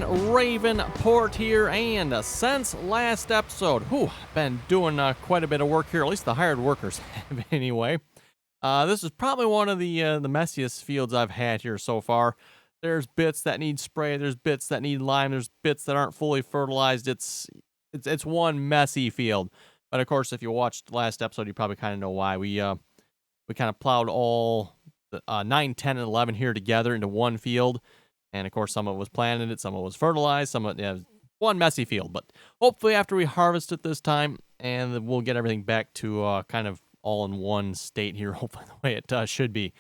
on Ravenport here, and since last episode, been doing quite a bit of work here, at least the hired workers have anyway. This is probably one of the messiest fields I've had here so far. There's bits that need spray, there's bits that need lime, there's bits that aren't fully fertilized. It's one messy field. But of course, if you watched the last episode, you probably kind of know why. We kind of plowed all 9, 10, and 11 here together into one field. And of course, some of it was planted, some of it was fertilized, some of it, one messy field. But hopefully after we harvest it this time, and we'll get everything back to kind of all in one state here, hopefully the way it should be.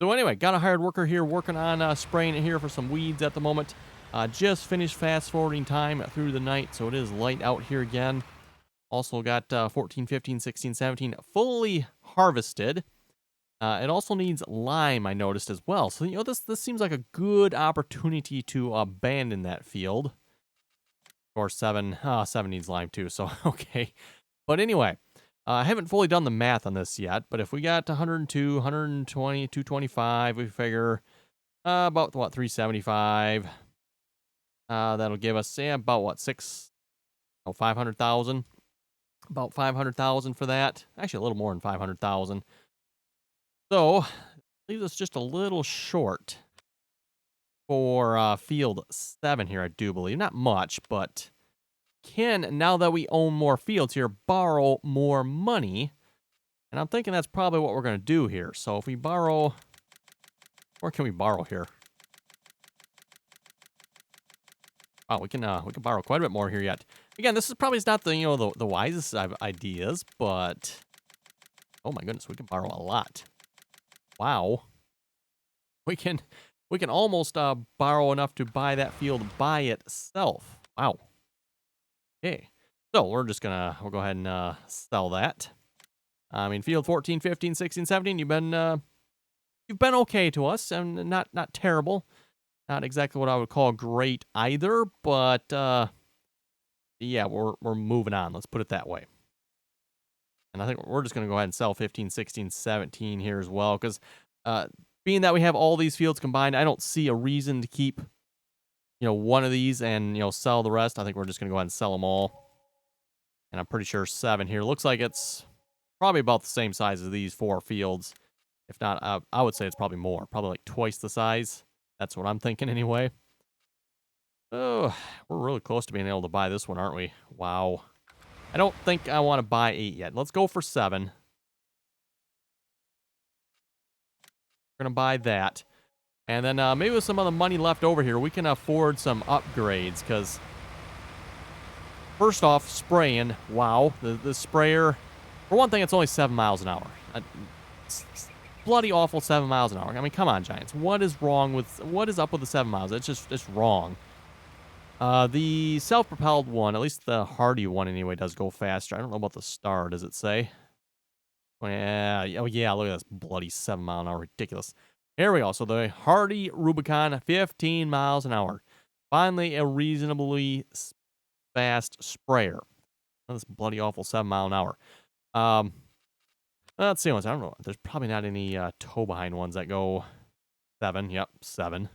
So anyway, got a hired worker here working on spraying it here for some weeds at the moment. Just finished fast forwarding time through the night, so it is light out here again. Also got 14, 15, 16, 17 fully harvested. It also needs lime, I noticed as well. So, this seems like a good opportunity to abandon that field. Or 7 needs lime too, so okay. But anyway, I haven't fully done the math on this yet, but if we got 102, 120, 225, we figure about, 375. That'll give us, about, 500,000. About 500,000 for that. Actually, a little more than 500,000. So, leaves us just a little short for field 7 here, I do believe. Not much, but can, now that we own more fields here, borrow more money. And I'm thinking that's probably what we're going to do here. So if we borrow, where can we borrow here? Wow, we can borrow quite a bit more here yet. Again, this is probably not the the wisest of ideas, but oh my goodness, we can borrow a lot. Wow. We can almost borrow enough to buy that field by itself. Wow. Okay. So we'll go ahead and sell that. I mean, field 14, 15, 16, 17, you've been okay to us, and not terrible. Not exactly what I would call great either, but yeah, we're moving on. Let's put it that way. And I think we're just going to go ahead and sell 15, 16, 17 here as well, because being that we have all these fields combined, I don't see a reason to keep, one of these and, sell the rest. I think we're just going to go ahead and sell them all. And I'm pretty sure 7 here. Looks like it's probably about the same size as these 4 fields. If not, I would say it's probably more. Probably like twice the size. That's what I'm thinking anyway. Oh, we're really close to being able to buy this one, aren't we? Wow. I don't think I want to buy 8 yet. Let's go for 7. We're going to buy that. And then maybe with some of the money left over here, we can afford some upgrades. Because, first off, spraying. Wow. The sprayer, for one thing, it's only 7 miles an hour. It's bloody awful 7 miles an hour. I mean, come on, Giants. What is up with the 7 miles? It's just wrong. The self-propelled one, at least the Hardy one anyway, does go faster. I don't know about the Star. Does it say? Yeah. Oh, yeah. Look at this bloody 7 mile an hour. Ridiculous. Here we go. So the Hardy Rubicon, 15 miles an hour. Finally, a reasonably fast sprayer. This bloody awful 7 mile an hour. Let's see. I don't know. There's probably not any tow behind ones that go 7. Yep, 7.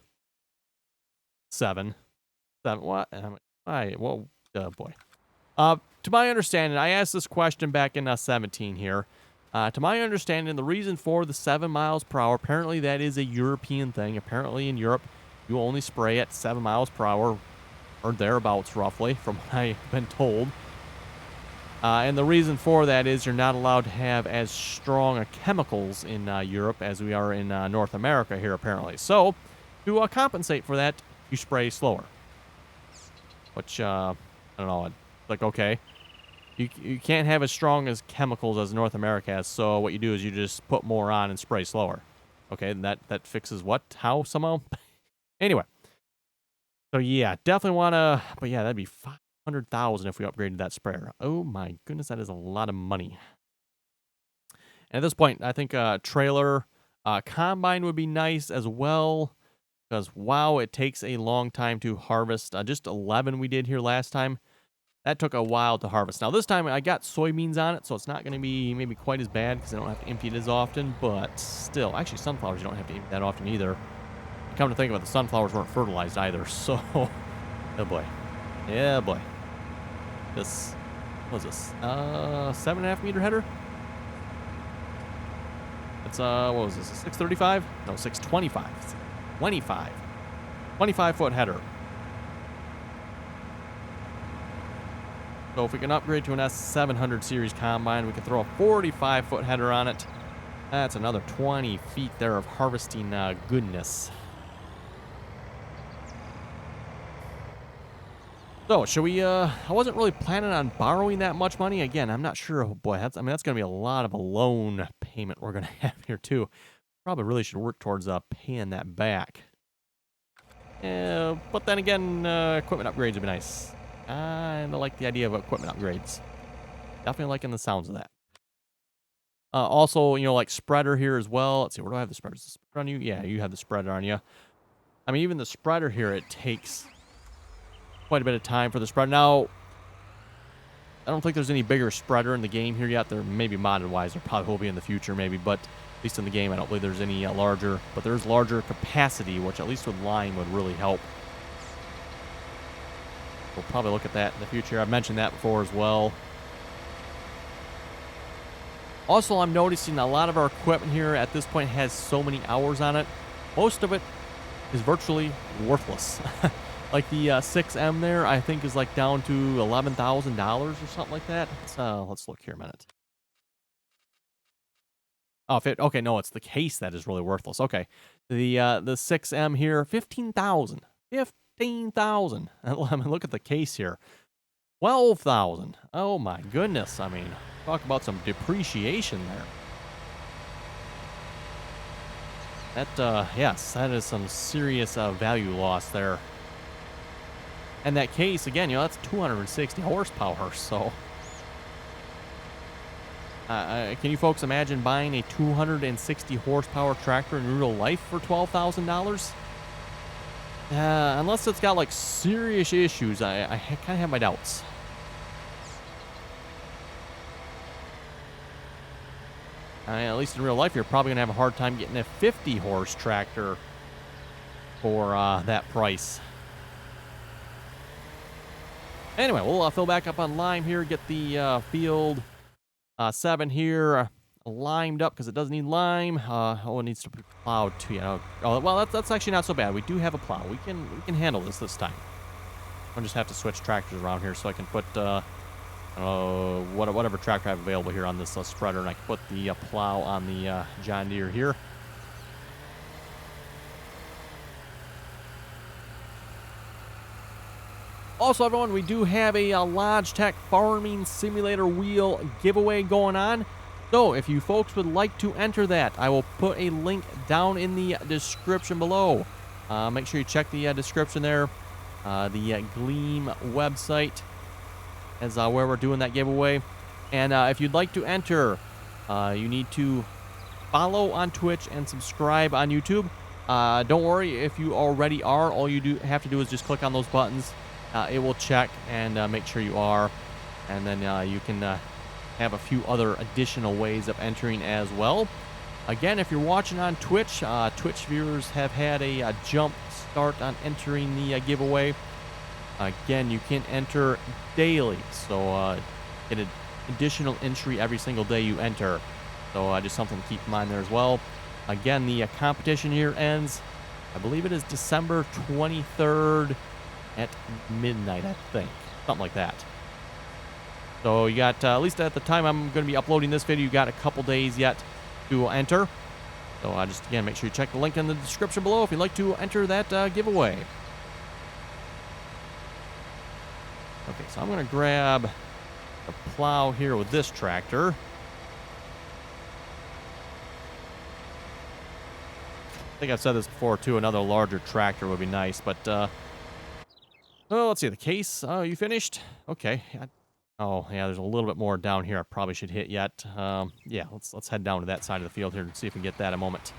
7. 7. What? Whoa, boy. To my understanding, I asked this question back in 17 here. To my understanding, the reason for the 7 miles per hour, apparently that is a European thing. Apparently in Europe, you only spray at 7 miles per hour, or thereabouts roughly, from what I've been told. And the reason for that is you're not allowed to have as strong chemicals in Europe as we are in North America here, apparently. So, to compensate for that, you spray slower. Which, I don't know, like, okay. You can't have as strong as chemicals as North America has, so what you do is you just put more on and spray slower. Okay, and that fixes what? How, somehow? Anyway. So, yeah, definitely want to, but yeah, that'd be 500,000 if we upgraded that sprayer. Oh my goodness, that is a lot of money. And at this point, I think trailer combine would be nice as well. Because, wow, it takes a long time to harvest. Just 11 we did here last time. That took a while to harvest. Now, this time I got soybeans on it, so it's not going to be maybe quite as bad because I don't have to empty it as often. But still, actually, sunflowers you don't have to empty that often either. Come to think of it, the sunflowers weren't fertilized either. So, Oh boy. Yeah, boy. This, what was this? 7.5 meter header? It's, what was this? A 635? No, 625. 25. 25-foot header. So if we can upgrade to an S700 series combine, we can throw a 45-foot header on it. That's another 20 feet there of harvesting goodness. So, should we, I wasn't really planning on borrowing that much money. Again, I'm not sure. Oh boy, that's going to be a lot of a loan payment we're going to have here, too. Probably really should work towards paying that back. But then again, equipment upgrades would be nice. I like the idea of equipment upgrades. Definitely liking the sounds of that. Also, you know, like spreader here as well. Let's see, where do I have the spreader? Is the spreader on you? Yeah, you have the spreader on you. I mean, even the spreader here, it takes quite a bit of time for the spreader. Now, I don't think there's any bigger spreader in the game here yet. There may be modded-wise. There probably will be in the future, maybe. But at least in the game, I don't believe there's any larger. But there's larger capacity, which at least with line would really help. We'll probably look at that in the future. I've mentioned that before as well. Also, I'm noticing a lot of our equipment here at this point has so many hours on it. Most of it is virtually worthless. Like the 6M there, I think is like down to $11,000 or something like that. Let's look here a minute. Oh, okay, no, it's the case that is really worthless. Okay, the 6M here, 15,000. 15,000. I mean, look at the case here. 12,000. Oh my goodness. I mean, talk about some depreciation there. That, yes, that is some serious value loss there. And that case, again, you know, that's 260 horsepower, so... can you folks imagine buying a 260 horsepower tractor in real life for $12,000? Unless it's got, like, serious issues, I kind of have my doubts. At least in real life, you're probably going to have a hard time getting a 50-horse tractor for that price. Anyway, we'll fill back up on lime here, get the field 7 here limed up because it does need lime. It needs to be plowed too. Oh, well, that's actually not so bad. We do have a plow. We can handle this time. I'll just have to switch tractors around here so I can put whatever tractor I have available here on this spreader, and I can put the plow on the John Deere here. Also, everyone, we do have a Logitech Farming Simulator wheel giveaway going on. So, if you folks would like to enter that, I will put a link down in the description below. Make sure you check the description there. The Gleam website is where we're doing that giveaway. And if you'd like to enter, you need to follow on Twitch and subscribe on YouTube. Don't worry if you already are. All you have to do is just click on those buttons. It will check and make sure you are, and then you can have a few other additional ways of entering as well. Again, if you're watching on Twitch, Twitch viewers have had a jump start on entering the giveaway. Again, you can enter daily, so get an additional entry every single day you enter. So just something to keep in mind there as well. Again, the competition here ends, I believe it is December 23rd. At midnight, I think. Something like that. So you got, at least at the time I'm going to be uploading this video, you got a couple days yet to enter. So just, again, make sure you check the link in the description below if you'd like to enter that giveaway. Okay, so I'm going to grab the plow here with this tractor. I think I've said this before, too. Another larger tractor would be nice, but... Oh, let's see, the case. Oh, you finished? Okay. Oh, yeah, there's a little bit more down here I probably should hit yet. Yeah, let's head down to that side of the field here and see if we can get that in a moment.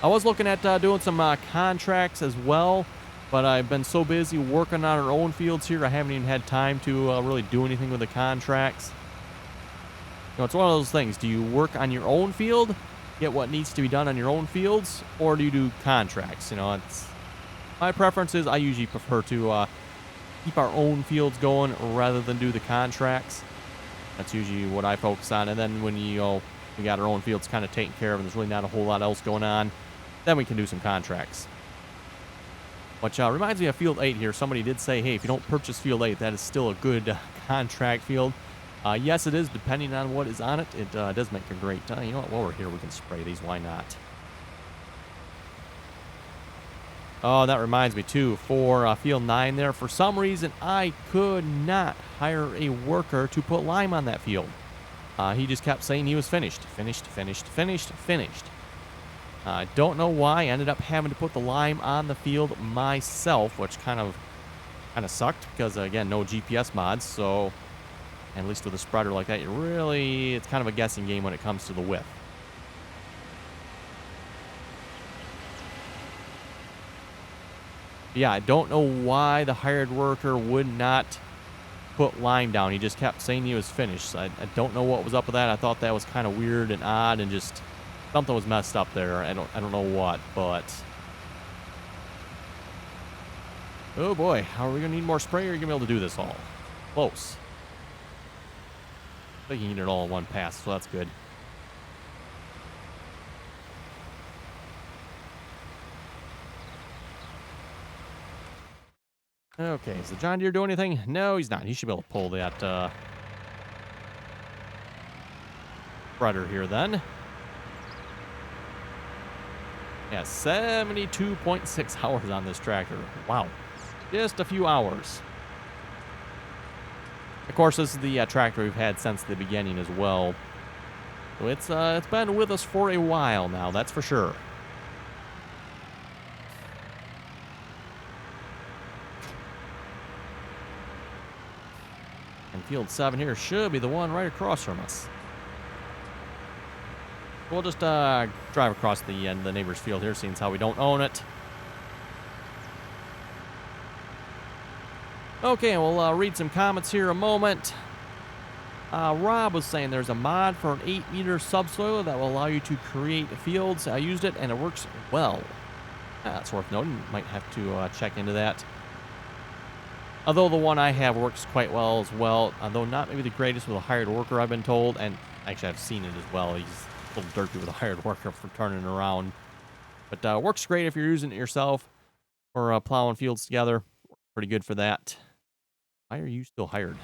I was looking at doing some contracts as well, but I've been so busy working on our own fields here, I haven't even had time to really do anything with the contracts. You know, it's one of those things. Do you work on your own field, get what needs to be done on your own fields, or do you do contracts? You know, it's my preference is I usually prefer to keep our own fields going rather than do the contracts. That's usually what I focus on. And then when we got our own fields kind of taken care of and there's really not a whole lot else going on, then we can do some contracts. Which reminds me of Field 8 here. Somebody did say, hey, if you don't purchase Field 8, that is still a good contract field. Yes, it is, depending on what is on it. It does make a great... you know what? While we're here, we can spray these. Why not? Oh, that reminds me, too, for Field 9 there, for some reason, I could not hire a worker to put lime on that field. He just kept saying he was finished. Finished. I don't know why. I ended up having to put the lime on the field myself, which kind of sucked because, again, no GPS mods, so... at least with a spreader like that, it's kind of a guessing game when it comes to the width. Yeah, I don't know why the hired worker would not put lime down. He just kept saying he was finished. So I don't know what was up with that. I thought that was kind of weird and odd and just something was messed up there. I don't know what, but... oh boy, how are we going to need more spray, or are you going to be able to do this all? Close. I think you can get it all in one pass, so that's good. Okay, is the John Deere doing anything? No, he's not. He should be able to pull that spreader here then. Yeah, 72.6 hours on this tractor. Wow. Just a few hours. Of course, this is the tractor we've had since the beginning as well. So it's been with us for a while now, that's for sure. And Field 7 here should be the one right across from us. We'll just drive across the end of the neighbor's field here, seeing as how we don't own it. Okay, we'll read some comments here a moment. Rob was saying there's a mod for an 8-meter subsoil that will allow you to create fields. I used it, and it works well. That's worth noting. You might have to check into that. Although the one I have works quite well as well, although not maybe the greatest with a hired worker, I've been told. And actually, I've seen it as well. He's a little dirty with a hired worker for turning it around. But works great if you're using it yourself or plowing fields together. Pretty good for that. Why are you still hired?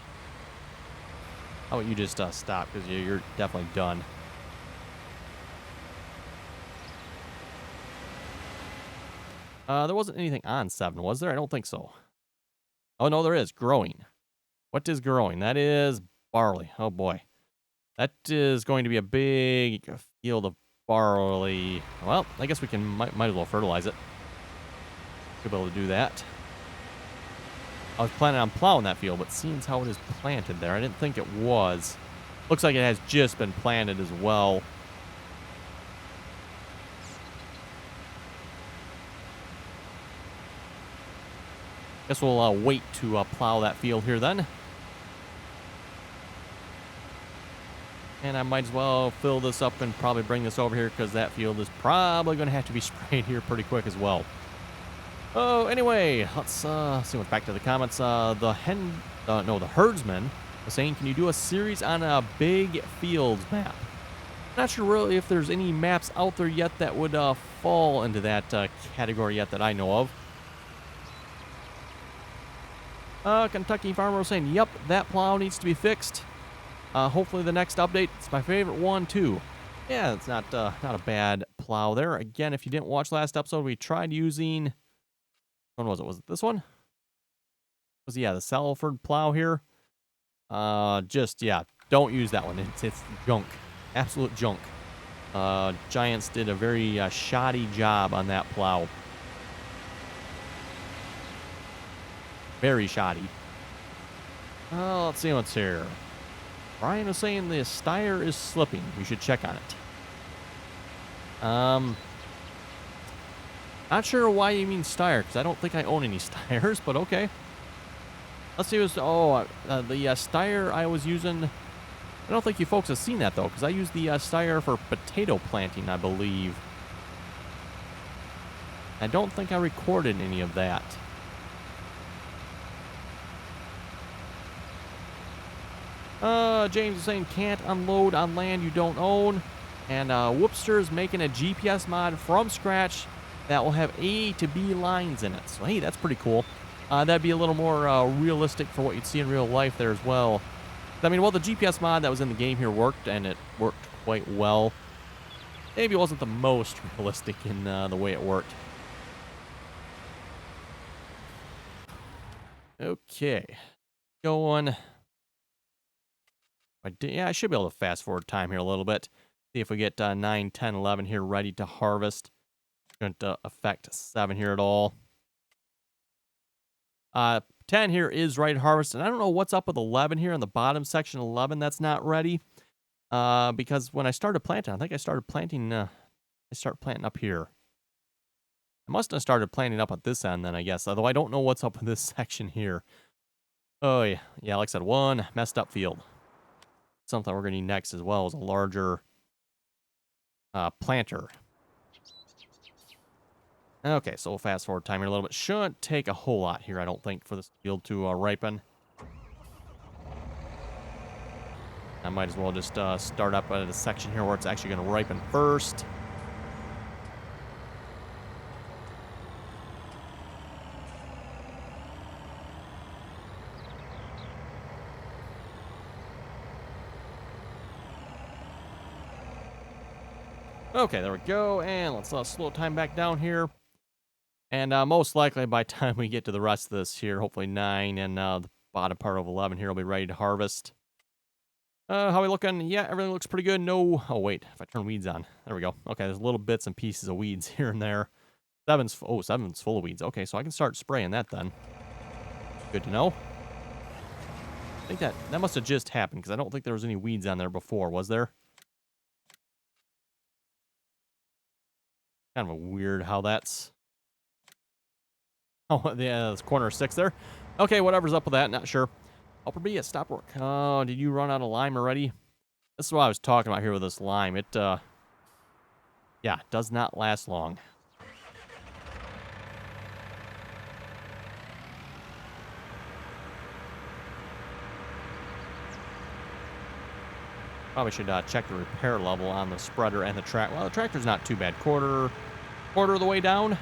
How about you just stop, because you're definitely done. There wasn't anything on 7, was there? I don't think so. Oh, no, there is. Growing. What is growing? That is barley. Oh, boy. That is going to be a big field of barley. Well, I guess we can might as well fertilize it. Should be able to do that. I was planning on plowing that field, but seeing as how it is planted there, I didn't think it was. Looks like it has just been planted as well. Guess we'll wait to plow that field here then. And I might as well fill this up and probably bring this over here, because that field is probably going to have to be sprayed here pretty quick as well. Oh, anyway, let's see what's back to the comments. The herdsman was saying, can you do a series on a big fields map? Not sure really if there's any maps out there yet that would fall into that category yet that I know of. Kentucky Farmer was saying, yep, that plow needs to be fixed. Hopefully the next update. It's my favorite one too. Yeah, it's not a bad plow there. Again, if you didn't watch last episode, we tried using... when was it? Was it this one? Yeah, the Salford plow here. Yeah, don't use that one. It's junk. Absolute junk. Giants did a very shoddy job on that plow. Very shoddy. Let's see what's here. Brian was saying the Steyr is slipping. You should check on it. Not sure why you mean Steyr, because I don't think I own any Steyrs, but okay. Let's see what's... the Steyr I was using I don't think you folks have seen that, though, because I use the Steyr for potato planting, I believe. I don't think I recorded any of that. James is saying can't unload on land you don't own. And Whoopster's making a GPS mod from scratch that will have A to B lines in it. So, hey, that's pretty cool. That'd be a little more realistic for what you'd see in real life there as well. I mean, well, the GPS mod that was in the game here worked, and it worked quite well. Maybe it wasn't the most realistic in the way it worked. Okay. Going. Yeah, I should be able to fast forward time here a little bit. See if we get 9, 10, 11 here ready to harvest. Shouldn't affect 7 here at all. 10 here is ready to harvest, and I don't know what's up with 11 here in the bottom section. 11 that's not ready. Because when I started planting, I think I started planting. I start planting up here. I must have started planting up at this end then, I guess. Although I don't know what's up with this section here. Oh yeah, like I said, one messed up field. Something we're gonna need next as well is a larger planter. Okay, so we'll fast forward time here a little bit. Shouldn't take a whole lot here, I don't think, for this field to ripen. I might as well just start up at a section here where it's actually going to ripen first. Okay, there we go. And let's slow time back down here. And most likely by the time we get to the rest of this here, hopefully 9 and the bottom part of 11 here will be ready to harvest. How are we looking? Yeah, everything looks pretty good. No, oh wait, if I turn weeds on. There we go. Okay, there's little bits and pieces of weeds here and there. 7's full of weeds. Okay, so I can start spraying that then. Good to know. I think that must have just happened because I don't think there was any weeds on there before, was there? Kind of a weird how that's... Oh, yeah, that's corner 6 there. Okay, whatever's up with that, not sure. Upper B, stop work. Oh, did you run out of lime already? This is what I was talking about here with this lime. It, yeah, does not last long. Probably should check the repair level on the spreader and the track. Well, the tractor's not too bad. Quarter of the way down.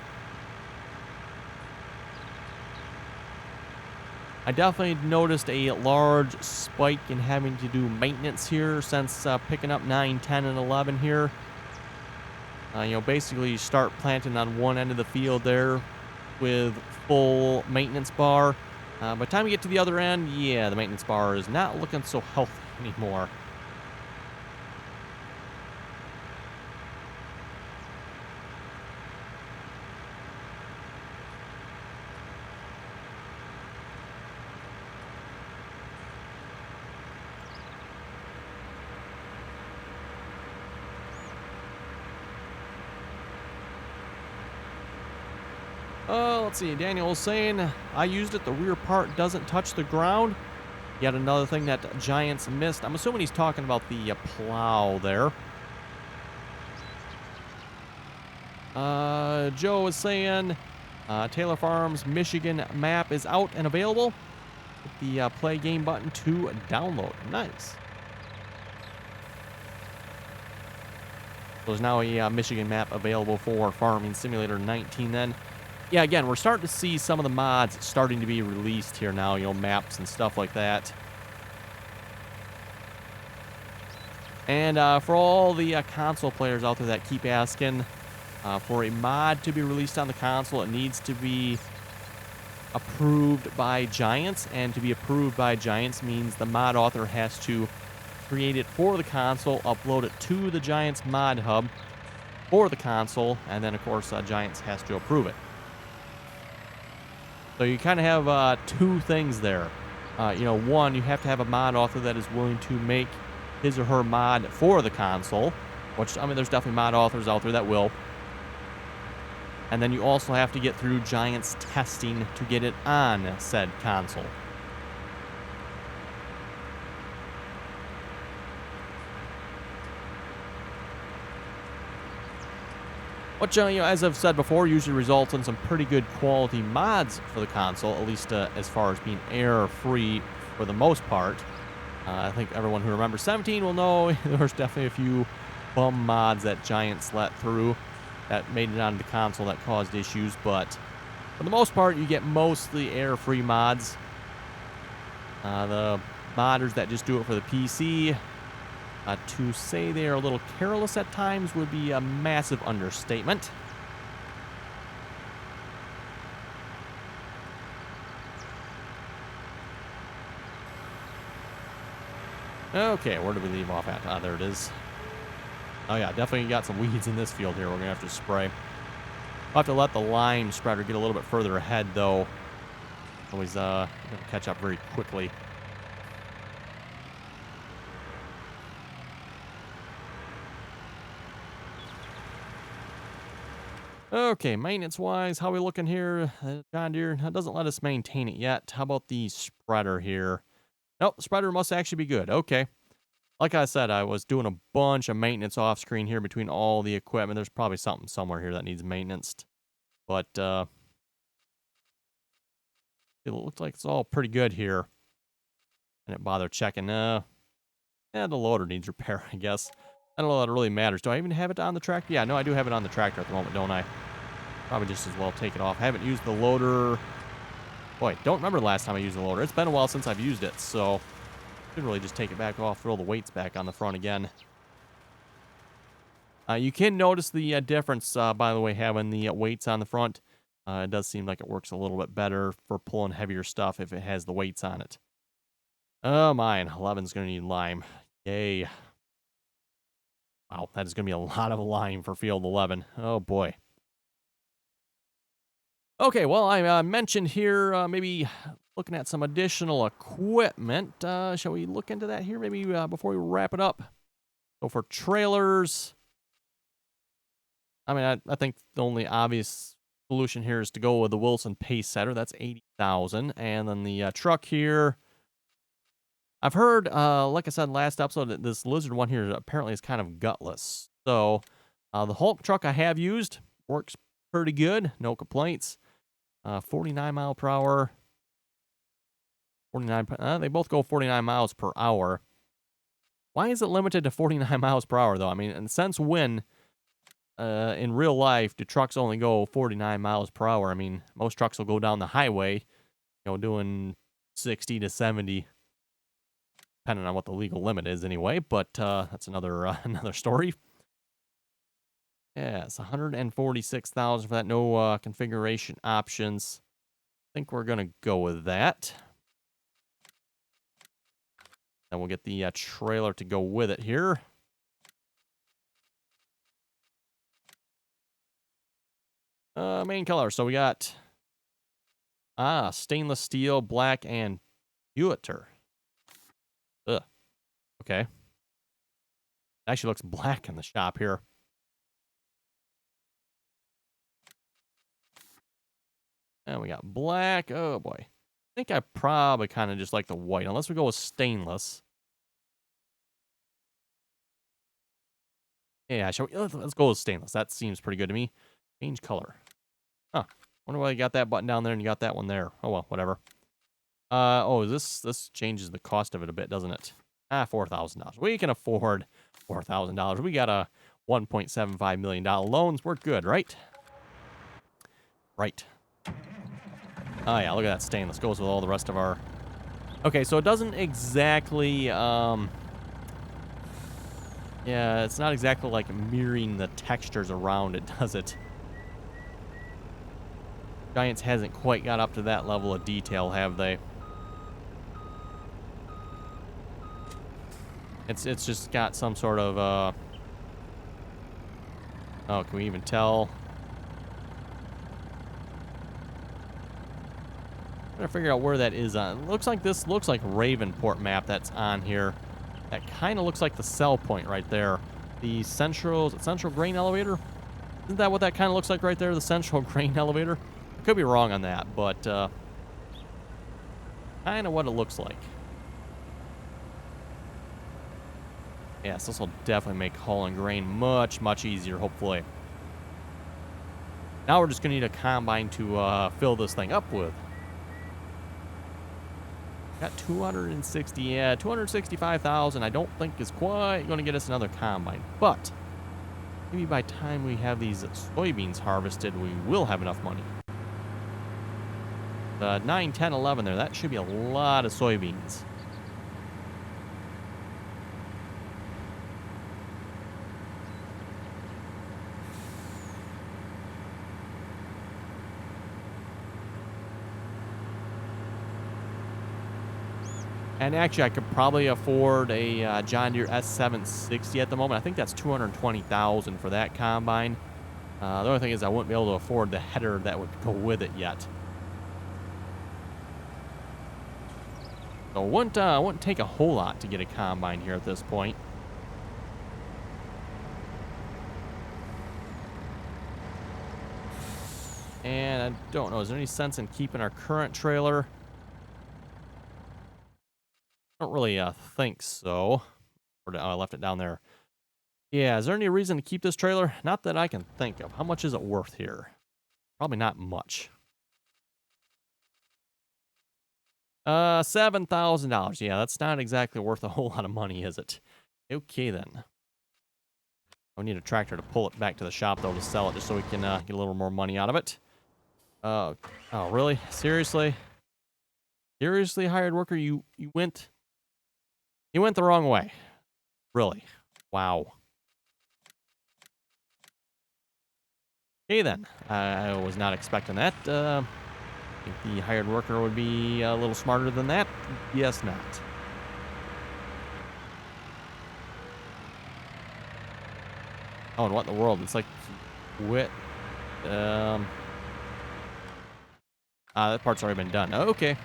I definitely noticed a large spike in having to do maintenance here since picking up 9, 10, and 11 here. You know, basically you start planting on one end of the field there with full maintenance bar. By the time you get to the other end, yeah, the maintenance bar is not looking so healthy anymore. Let's see, Daniel was saying, I used it, the rear part doesn't touch the ground. Yet another thing that Giants missed. I'm assuming he's talking about the plow there. Joe is saying, Taylor Farms Michigan map is out and available. Hit the play game button to download. Nice. So there's now a Michigan map available for Farming Simulator 19 then. Yeah, again, we're starting to see some of the mods starting to be released here now, you know, maps and stuff like that. And for all the console players out there that keep asking for a mod to be released on the console, it needs to be approved by Giants. And to be approved by Giants means the mod author has to create it for the console, upload it to the Giants mod hub for the console, and then, of course, Giants has to approve it. So you kind of have two things there. You know, one, you have to have a mod author that is willing to make his or her mod for the console, which, I mean, there's definitely mod authors out there that will. And then you also have to get through Giants testing to get it on said console. Which, as I've said before, usually results in some pretty good quality mods for the console, at least as far as being error-free for the most part. I think everyone who remembers 17 will know there was definitely a few bum mods that Giants let through that made it onto the console that caused issues, but for the most part, you get mostly error-free mods. The modders that just do it for the PC, to say they are a little careless at times would be a massive understatement. Okay, where did we leave off at? Ah, there it is. Oh yeah, definitely got some weeds in this field here we're going to have to spray. I'll have to let the lime spreader get a little bit further ahead, though. Always gonna catch up very quickly. Okay, maintenance-wise, how we looking here? John Deere doesn't let us maintain it yet. How about the spreader here? Nope, the spreader must actually be good. Okay. Like I said, I was doing a bunch of maintenance off-screen here between all the equipment. There's probably something somewhere here that needs maintenance. But, it looks like it's all pretty good here. I didn't bother checking. Yeah, the loader needs repair, I guess. I don't know that it really matters. Do I even have it on the tractor? Yeah, no, I do have it on the tractor at the moment, don't I? Probably just as well take it off. I haven't used the loader. Boy, don't remember the last time I used the loader. It's been a while since I've used it, so should really just take it back off, throw the weights back on the front again. You can notice the difference, by the way, having the weights on the front. It does seem like it works a little bit better for pulling heavier stuff if it has the weights on it. Oh, mine. 11's going to need lime. Yay. Wow, that is going to be a lot of lime for field 11. Oh, boy. Okay, well, I mentioned here maybe looking at some additional equipment. Shall we look into that here maybe before we wrap it up? So for trailers, I mean, I think the only obvious solution here is to go with the Wilson Pace Setter. That's $80,000. And then the truck here, I've heard, like I said last episode, that this Lizard one here apparently is kind of gutless. So the Hulk truck I have used works pretty good. No complaints. 49 mile per hour. 49. They both go 49 miles per hour. Why is it limited to 49 miles per hour, though? I mean, and since when, in real life, do trucks only go 49 miles per hour? I mean, most trucks will go down the highway, doing 60 to 70, depending on what the legal limit is anyway, but that's another another story. Yeah, it's $146,000 for that. No configuration options. I think we're going to go with that. Then we'll get the trailer to go with it here. Main color. So we got stainless steel, black, and pewter. Ugh. Okay. Actually looks black in the shop here. And we got black. Oh, boy. I think I probably kind of just like the white, unless we go with stainless. Yeah, let's go with stainless. That seems pretty good to me. Change color. Huh. Wonder why you got that button down there and you got that one there. Oh, well, whatever. Oh, this changes the cost of it a bit, doesn't it? $4,000. We can afford $4,000. We got a $1.75 million loans. We're good, right? Right. Oh, yeah, look at that stainless. Goes with all the rest of our... Okay, so it doesn't exactly... Yeah, it's not exactly like mirroring the textures around it, does it? Giants hasn't quite got up to that level of detail, have they? It's just got some sort of, Oh, can we even tell? I'm trying to figure out where that is on. It looks like this looks like Ravenport map that's on here. That kind of looks like the sell point right there. The central grain elevator? Isn't that what that kind of looks like right there? The central grain elevator? I could be wrong on that, but kind of what it looks like. Yes, this will definitely make hauling grain much, much easier, hopefully. Now we're just going to need a combine to fill this thing up with. Got 260, yeah, 265,000. I don't think is quite going to get us another combine, but maybe by the time we have these soybeans harvested, we will have enough money. 9, 10, 11 there. That should be a lot of soybeans. And actually, I could probably afford a John Deere S760 at the moment. I think that's $220,000 for that combine. The only thing is I wouldn't be able to afford the header that would go with it yet. So it wouldn't take a whole lot to get a combine here at this point. And I don't know, is there any sense in keeping our current trailer? I don't really think so. Or I left it down there. Yeah, is there any reason to keep this trailer? Not that I can think of. How much is it worth here? Probably not much. $7,000. Yeah, that's not exactly worth a whole lot of money, is it? Okay, then. I need a tractor to pull it back to the shop, though, to sell it, just so we can get a little more money out of it. Oh, really? Seriously? Seriously, hired worker? You went the wrong way. Really? Wow. Okay, then. I was not expecting that. I think the hired worker would be a little smarter than that. Yes, not. Oh, and what in the world? It's like wet. That part's already been done. Oh, okay.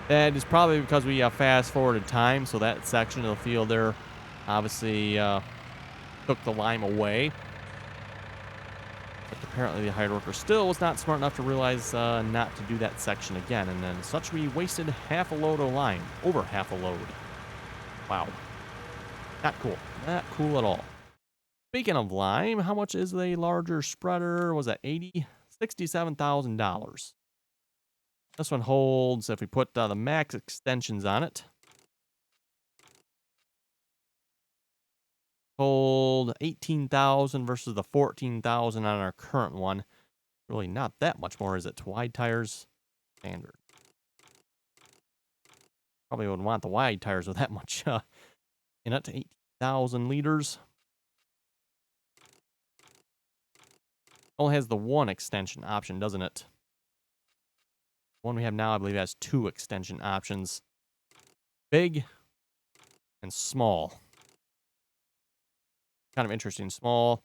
That is probably because we fast forwarded time, so that section of the field there obviously took the lime away. But apparently the hired worker still was not smart enough to realize not to do that section again, and then such we wasted half a load of lime. Over half a load. Wow. Not cool. Not cool at all. Speaking of lime, how much is the larger spreader? Was that $80,000? $67,000. This one holds, if we put the max extensions on it, hold 18,000 versus the 14,000 on our current one. Really not that much more, is it? To wide tires, standard. Probably wouldn't want the wide tires with that much in it. 18,000 liters. Only has the one extension option, doesn't it? The one we have now, I believe, has 2 extension options. Big and small. Kind of interesting. Small,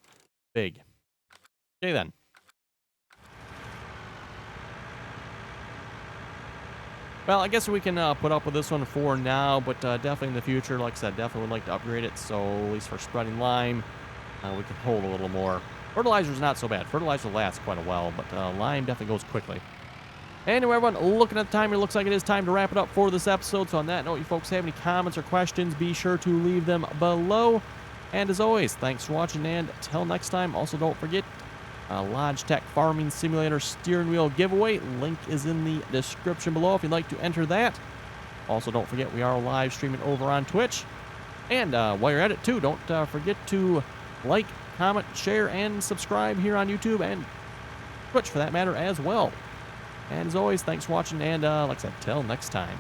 big. Okay, then. Well, I guess we can put up with this one for now, but definitely in the future, like I said, definitely would like to upgrade it, so at least for spreading lime, we can hold a little more. Fertilizer's not so bad. Fertilizer lasts quite a while, but lime definitely goes quickly. Anyway, everyone, looking at the time, it looks like it is time to wrap it up for this episode. So on that note, you folks have any comments or questions, be sure to leave them below. And as always, thanks for watching, and until next time, also don't forget Logitech Farming Simulator steering wheel giveaway. Link is in the description below if you'd like to enter that. Also, don't forget we are live streaming over on Twitch. And while you're at it, too, don't forget to like, comment, share, and subscribe here on YouTube and Twitch for that matter as well. And as always, thanks for watching, and like I said, till next time.